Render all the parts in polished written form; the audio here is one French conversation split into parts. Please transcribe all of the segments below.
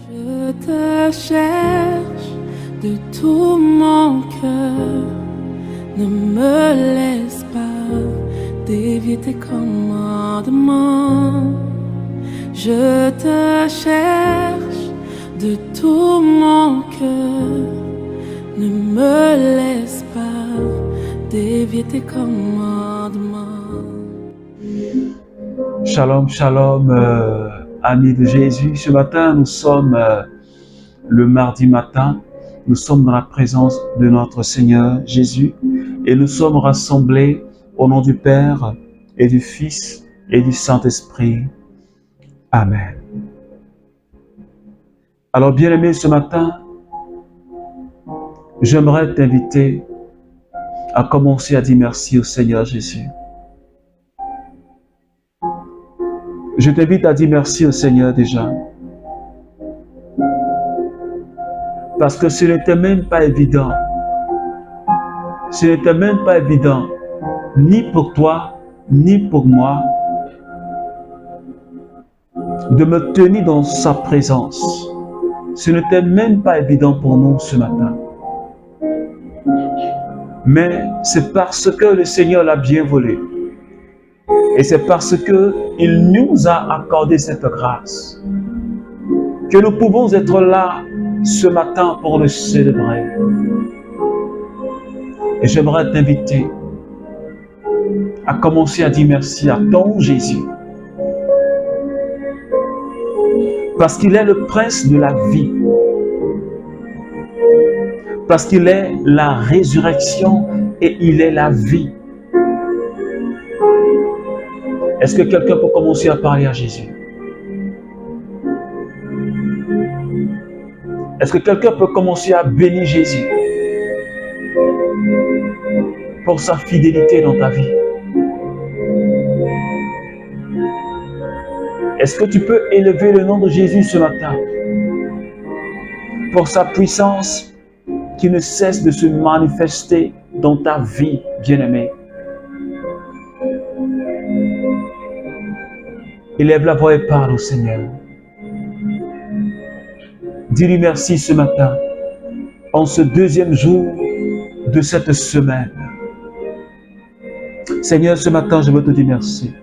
Je te cherche de tout mon cœur, ne me laisse pas dévier tes commandements. Je te cherche de tout mon cœur, ne me laisse pas dévier tes commandements. Shalom, shalom, amis de Jésus. Ce matin, nous sommes le mardi matin. Nous sommes dans la présence de notre Seigneur Jésus et nous sommes rassemblés au nom du Père et du Fils et du Saint-Esprit. Amen. Alors, bien-aimé, ce matin, j'aimerais t'inviter à commencer à dire merci au Seigneur Jésus. Je t'invite à dire merci au Seigneur déjà. Parce que ce n'était même pas évident. Ce n'était même pas évident, ni pour toi, ni pour moi, de me tenir dans sa présence. Ce n'était même pas évident pour nous ce matin. Mais c'est parce que le Seigneur l'a bien voulu. Et c'est parce qu'il nous a accordé cette grâce que nous pouvons être là ce matin pour le célébrer. Et j'aimerais t'inviter à commencer à dire merci à ton Jésus. Parce qu'il est le prince de la vie. Parce qu'il est la résurrection et il est la vie. Est-ce que quelqu'un peut commencer à parler à Jésus? Est-ce que quelqu'un peut commencer à bénir Jésus pour sa fidélité dans ta vie? Est-ce que tu peux élever le nom de Jésus ce matin pour sa puissance qui ne cesse de se manifester dans ta vie, bien-aimé? Élève la voix et parle au Seigneur. Dis-lui merci ce matin, en ce deuxième jour de cette semaine. Seigneur, ce matin, je veux te dire merci.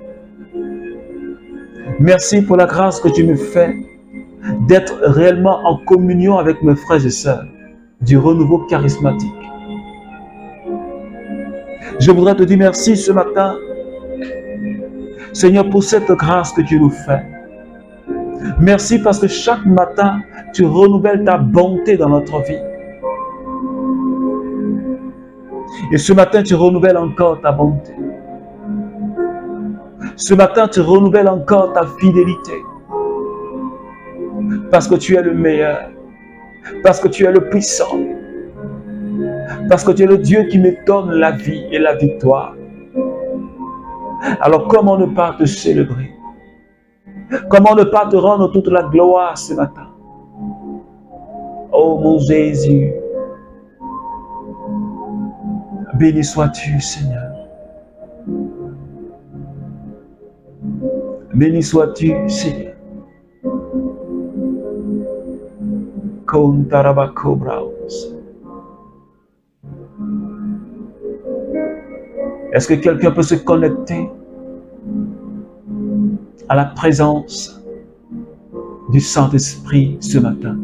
Merci pour la grâce que tu me fais d'être réellement en communion avec mes frères et sœurs du renouveau charismatique. Je voudrais te dire merci ce matin, Seigneur, pour cette grâce que tu nous fais. Merci parce que chaque matin, tu renouvelles ta bonté dans notre vie. Et ce matin, tu renouvelles encore ta bonté. Ce matin, tu renouvelles encore ta fidélité. Parce que tu es le meilleur. Parce que tu es le puissant. Parce que tu es le Dieu qui me donne la vie et la victoire. Alors comment ne pas te célébrer? Comment ne pas te rendre toute la gloire ce matin? Oh mon Jésus, béni sois-tu, Seigneur. Béni sois-tu, Seigneur. Est-ce que quelqu'un peut se connecter à la présence du Saint-Esprit ce matin?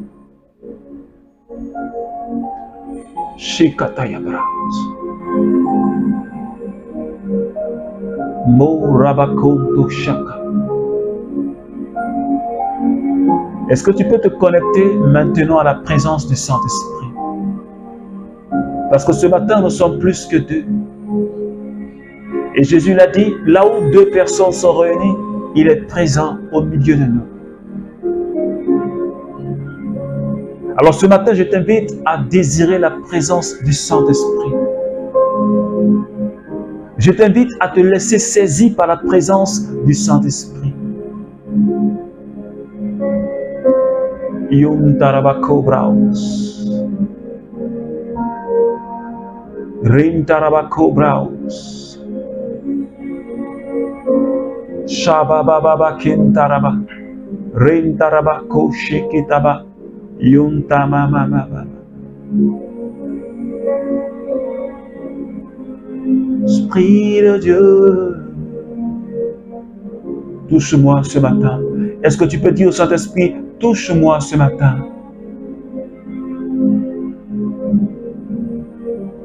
Shikataya Braus. Morabakonto Shaka. Est-ce que tu peux te connecter maintenant à la présence du Saint-Esprit? Parce que ce matin, nous sommes plus que deux. Et Jésus l'a dit, là où deux personnes sont réunies, il est présent au milieu de nous. Alors ce matin, je t'invite à désirer la présence du Saint-Esprit. Je t'invite à te laisser saisir par la présence du Saint-Esprit. Yum Tarabako Braus. Rim Tarabako Braus. Shabababa Kintaraba. Rentarabako sheketaba. Yuntamamamama. Esprit de Dieu, touche-moi ce matin. Est-ce que tu peux dire au Saint-Esprit, touche-moi ce matin.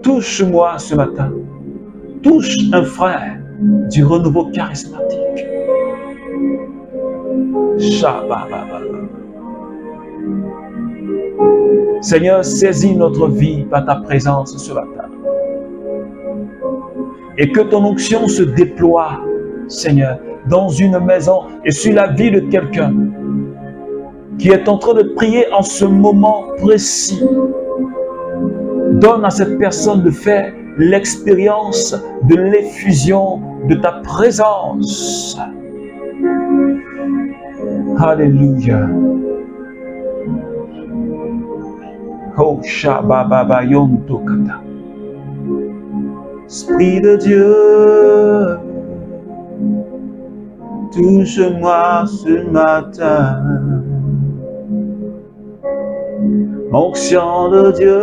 Touche-moi ce matin. Touche un frère du renouveau charismatique. Shabbat. Seigneur, saisis notre vie par ta présence ce matin. Et que ton onction se déploie, Seigneur, dans une maison et sur la vie de quelqu'un qui est en train de prier en ce moment précis. Donne à cette personne de faire l'expérience de l'effusion de ta présence. Alléluia. Oh, Shababa Yontokata. Esprit de Dieu, touche-moi ce matin. Onction de Dieu,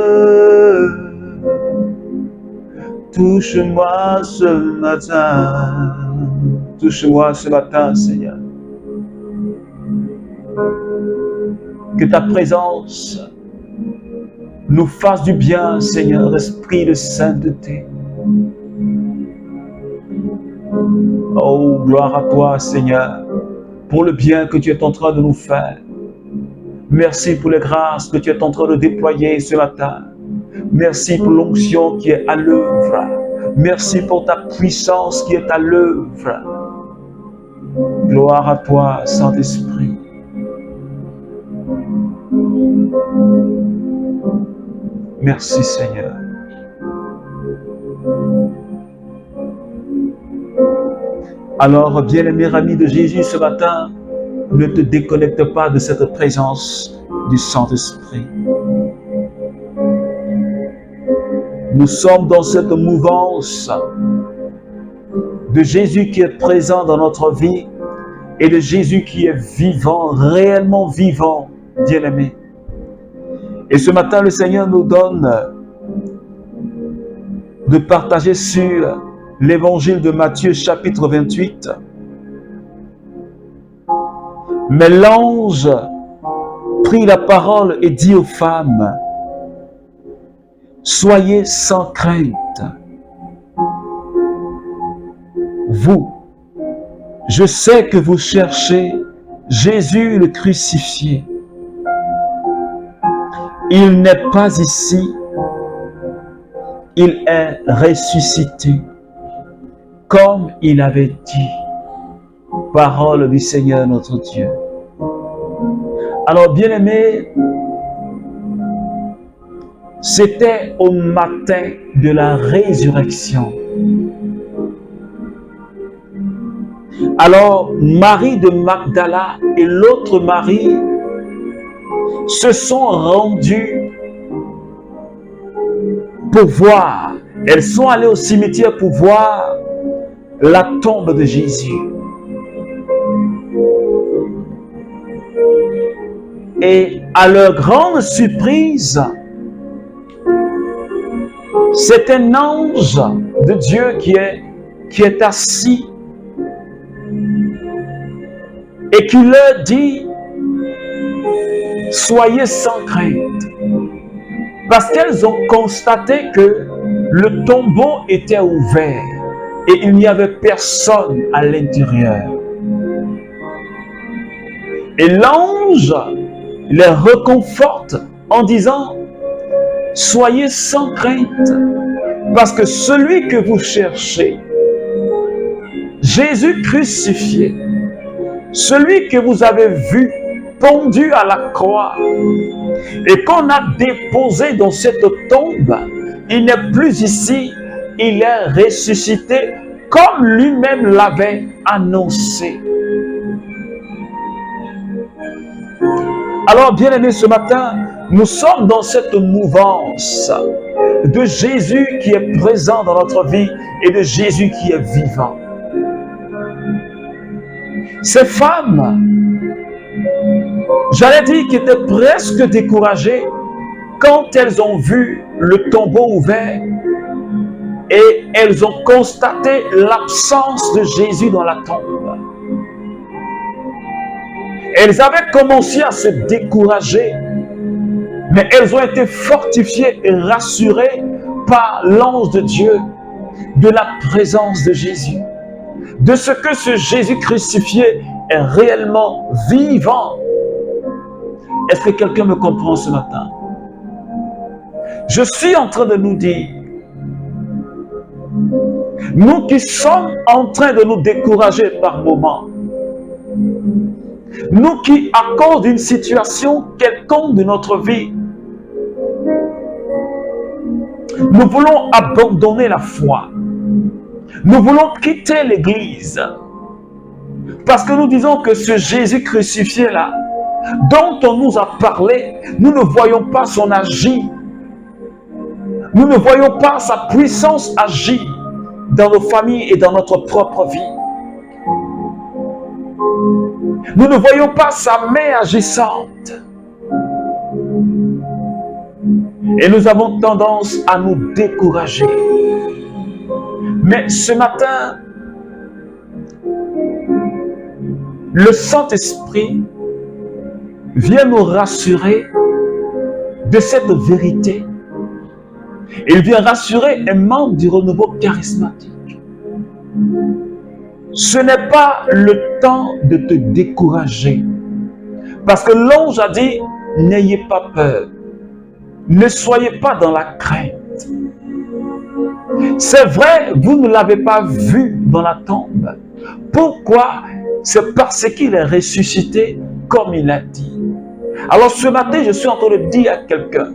touche-moi ce matin. Touche-moi ce matin, Seigneur. Que ta présence nous fasse du bien, Seigneur, esprit de sainteté. Oh, gloire à toi, Seigneur, pour le bien que tu es en train de nous faire. Merci pour les grâces que tu es en train de déployer ce matin. Merci pour l'onction qui est à l'œuvre. Merci pour ta puissance qui est à l'œuvre. Gloire à toi, Saint-Esprit. Merci, Seigneur. Alors, bien-aimé ami de Jésus, ce matin, ne te déconnecte pas de cette présence du Saint-Esprit. Nous sommes dans cette mouvance de Jésus qui est présent dans notre vie et de Jésus qui est vivant, réellement vivant, bien-aimé. Et ce matin, le Seigneur nous donne de partager sur l'évangile de Matthieu, chapitre 28. Mais l'ange prit la parole et dit aux femmes, « Soyez sans crainte. Vous, je sais que vous cherchez Jésus le crucifié. Il n'est pas ici, il est ressuscité, comme il avait dit. » Parole du Seigneur notre Dieu. Alors, bien-aimés, c'était au matin de la résurrection. Alors, Marie de Magdala et l'autre Marie se sont rendues pour voir. Elles sont allées au cimetière pour voir la tombe de Jésus. Et à leur grande surprise, c'est un ange de Dieu qui est assis et qui leur dit, soyez sans crainte. Parce qu'elles ont constaté que le tombeau était ouvert et il n'y avait personne à l'intérieur. Et l'ange les réconforte en disant, soyez sans crainte, parce que celui que vous cherchez, Jésus crucifié, celui que vous avez vu pendu à la croix et qu'on a déposé dans cette tombe, il n'est plus ici, il est ressuscité comme lui-même l'avait annoncé. Alors, bien-aimés, ce matin, nous sommes dans cette mouvance de Jésus qui est présent dans notre vie et de Jésus qui est vivant. Ces femmes j'allais dire qu'ils étaient presque découragés quand elles ont vu le tombeau ouvert et elles ont constaté l'absence de Jésus dans la tombe. Elles avaient commencé à se décourager, mais elles ont été fortifiées et rassurées par l'ange de Dieu de la présence de Jésus, de ce que ce Jésus crucifié est réellement vivant. Est-ce que quelqu'un me comprend ce matin? Je suis en train de nous dire, nous qui sommes en train de nous décourager par moments, nous qui, à cause d'une situation quelconque de notre vie, nous voulons abandonner la foi, nous voulons quitter l'église, parce que nous disons que ce Jésus crucifié là, dont on nous a parlé, nous ne voyons pas son agir. Nous ne voyons pas sa puissance agir dans nos familles et dans notre propre vie. Nous ne voyons pas sa main agissante. Et nous avons tendance à nous décourager. Mais ce matin, le Saint-Esprit vient nous rassurer de cette vérité. Il vient rassurer un membre du renouveau charismatique. Ce n'est pas le temps de te décourager. Parce que l'ange a dit, n'ayez pas peur. Ne soyez pas dans la crainte. C'est vrai, vous ne l'avez pas vu dans la tombe. Pourquoi? C'est parce qu'il est ressuscité comme il a dit. Alors ce matin, je suis en train de dire à quelqu'un,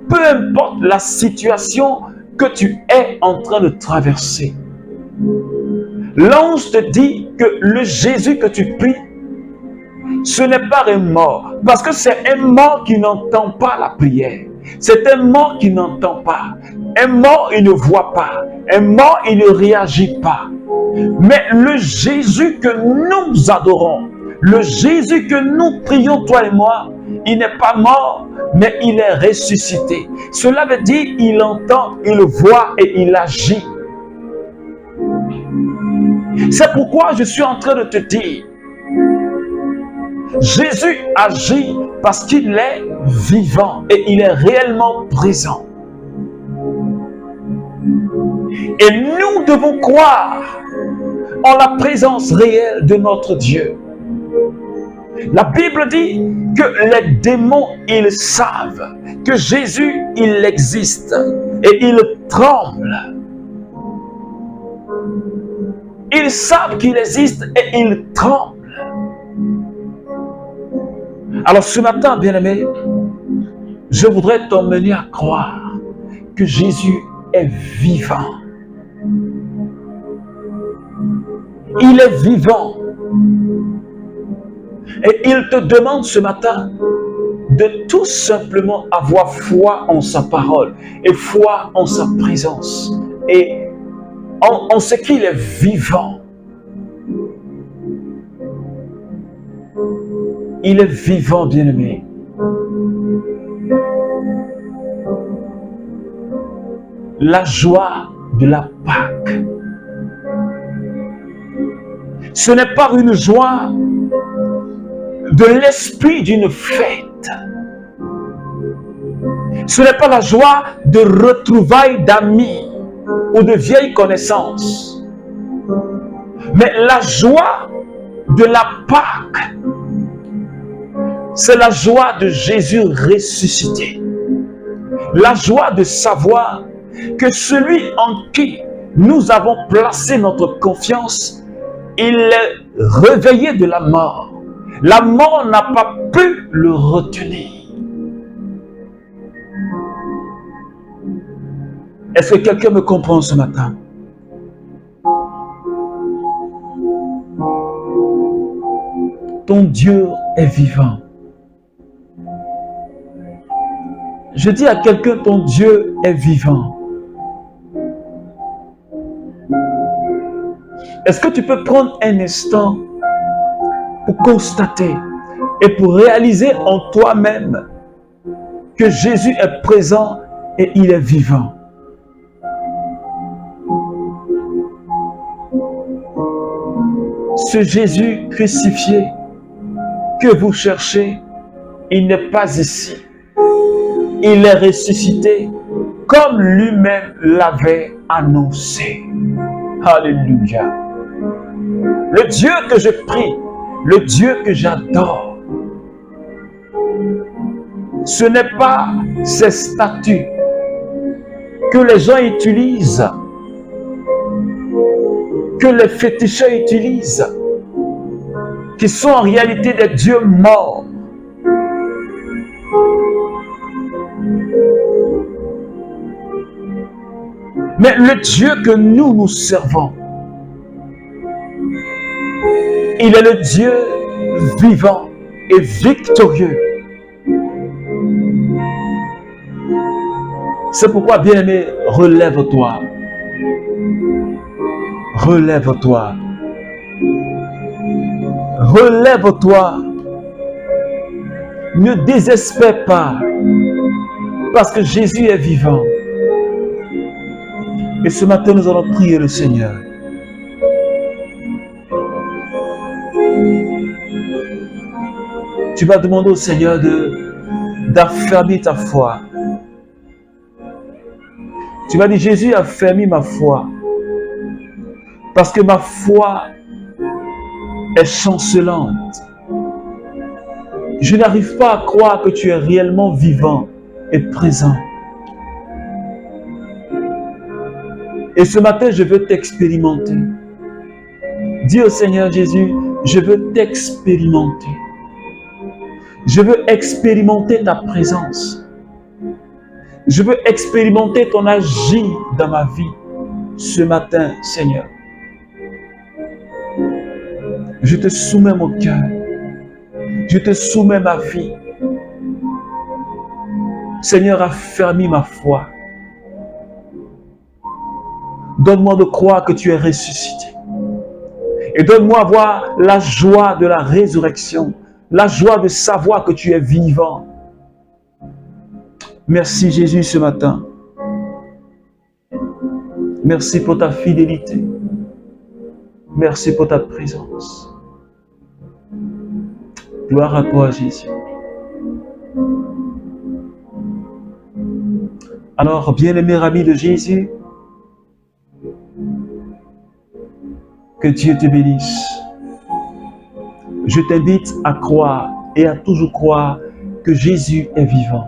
peu importe la situation que tu es en train de traverser, l'ange te dit que le Jésus que tu pries, ce n'est pas un mort. Parce que c'est un mort qui n'entend pas la prière. C'est un mort qui n'entend pas. Un mort, il ne voit pas. Un mort, il ne réagit pas. Mais le Jésus que nous adorons, le Jésus que nous prions, toi et moi, il n'est pas mort, mais il est ressuscité. Cela veut dire il entend, il voit et il agit. C'est pourquoi je suis en train de te dire, Jésus agit parce qu'il est vivant et il est réellement présent. Et nous devons croire en la présence réelle de notre Dieu. La Bible dit que les démons, ils savent que Jésus, il existe et ils tremblent. Ils savent qu'il existe et ils tremblent. Alors ce matin, bien-aimé, je voudrais t'emmener à croire que Jésus est vivant. Il est vivant. Et il te demande ce matin de tout simplement avoir foi en sa parole et foi en sa présence et en ce qu'il est vivant. Il est vivant, bien-aimé. La joie de la Pâque, ce n'est pas une joie de l'esprit d'une fête. Ce n'est pas la joie de retrouvailles d'amis ou de vieilles connaissances. Mais la joie de la Pâque, c'est la joie de Jésus ressuscité. La joie de savoir que celui en qui nous avons placé notre confiance, il est réveillé de la mort. La mort n'a pas pu le retenir. Est-ce que quelqu'un me comprend ce matin? Ton Dieu est vivant. Je dis à quelqu'un, ton Dieu est vivant. Est-ce que tu peux prendre un instant pour constater et pour réaliser en toi-même que Jésus est présent et il est vivant. Ce Jésus crucifié que vous cherchez, il n'est pas ici. Il est ressuscité comme lui-même l'avait annoncé. Alléluia. Le Dieu que je prie, le Dieu que j'adore, ce n'est pas ces statues que les gens utilisent, que les féticheurs utilisent, qui sont en réalité des dieux morts. Mais le Dieu que nous servons, il est le Dieu vivant et victorieux. C'est pourquoi, bien-aimé, relève-toi. Relève-toi. Relève-toi. Ne désespère pas, parce que Jésus est vivant. Et ce matin, nous allons prier le Seigneur. Tu vas demander au Seigneur d'affermir ta foi. Tu vas dire, Jésus, affermis ma foi. Parce que ma foi est chancelante. Je n'arrive pas à croire que tu es réellement vivant et présent. Et ce matin, je veux t'expérimenter. Dis au Seigneur Jésus, je veux t'expérimenter. Je veux expérimenter ta présence. Je veux expérimenter ton agir dans ma vie ce matin, Seigneur. Je te soumets mon cœur. Je te soumets ma vie. Seigneur, affermis ma foi. Donne-moi de croire que tu es ressuscité. Et donne-moi avoir la joie de la résurrection. La joie de savoir que tu es vivant. Merci Jésus ce matin. Merci pour ta fidélité. Merci pour ta présence. Gloire à toi Jésus. Alors, bien-aimé ami de Jésus, que Dieu te bénisse. Je t'invite à croire et à toujours croire que Jésus est vivant.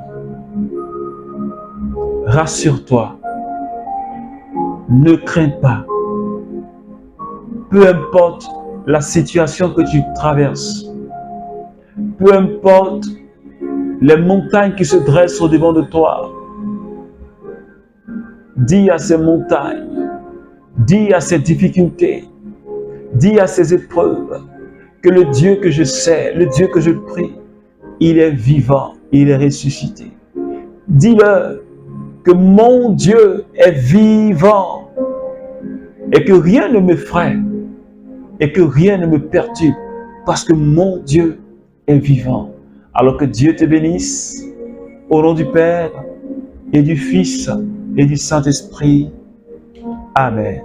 Rassure-toi. Ne crains pas. Peu importe la situation que tu traverses, peu importe les montagnes qui se dressent au-devant de toi, dis à ces montagnes, dis à ces difficultés, dis à ces épreuves que le Dieu que je sais, le Dieu que je prie, il est vivant, il est ressuscité. Dis-leur que mon Dieu est vivant et que rien ne me m'effraie et que rien ne me perturbe parce que mon Dieu est vivant. Alors que Dieu te bénisse au nom du Père et du Fils et du Saint-Esprit. Amen.